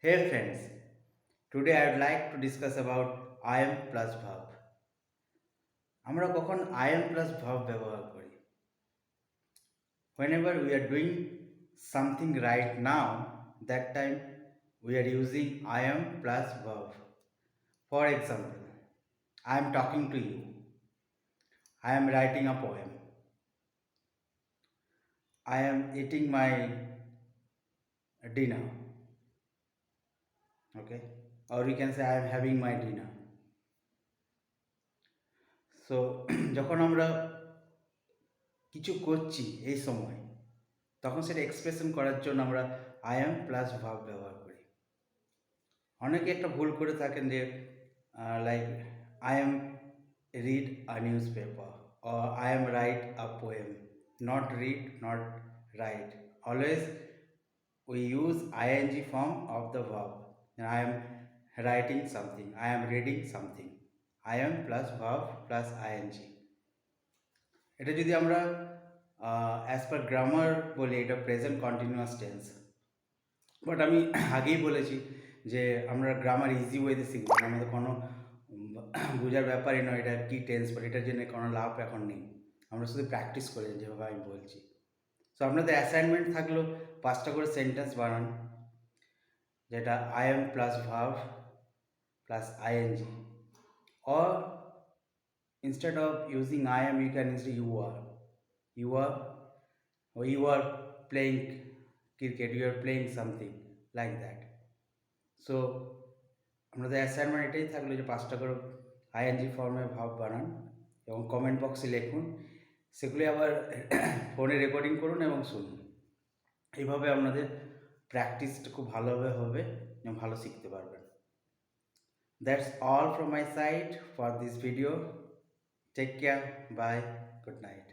Hey friends, today I would like to discuss about I am plus verb. আমরা কখন I am plus verb ব্যবহার করি? Whenever we are doing something right now, that time we are using I am plus verb. For example, I am talking to you. I am writing a poem. I am eating my dinner. Okay? Or we can say I am having my dinner. So যখন আমরা কিছু করছি এই সময় তখন সেটা expression করার জন্য আমরা আই অ্যাম প্লাস ভার্ব ব্যবহার করি। অনেকে একটা ভুল করে থাকেন যে like I am read a news paper or I am write a poem, not read, not right. Always we use ing form of the verb. I am writing something, I am reading something. I am plus verb plus ing. এটা যদি আমরা as per grammar বলি এটা present continuous tense. But আমি আগেই বলেছি যে আমরা গ্রামার ইজি ওয়েতে শিখবো না, আমাদের কোনো বোঝার ব্যাপারই নয় এটা কী টেন্স, বাট এটার জন্য কোনো লাভ এখন নেই। আমরা শুধু প্র্যাকটিস করি যেভাবে আমি বলছি। সো আপনাদের অ্যাসাইনমেন্ট থাকলো 5টা করে সেন্টেন্স বানান, যেটা I am plus verb plus ING, or instead of using I am you can use you are. You are playing cricket, you are playing something like that. So আমাদের assignment এটাই থাকলো যে 5টা করে আইএনজি ফর্মে ভাব বানান এবং কমেন্ট বক্সে লিখুন, সেগুলি আবার ফোনে রেকর্ডিং করুন এবং শুনুন। এইভাবে আপনাদের প্র্যাকটিসটা খুব ভালোভাবে হবে এবং ভালো শিখতে পারবেন। That's all from my side for this video. Take care, bye, good night.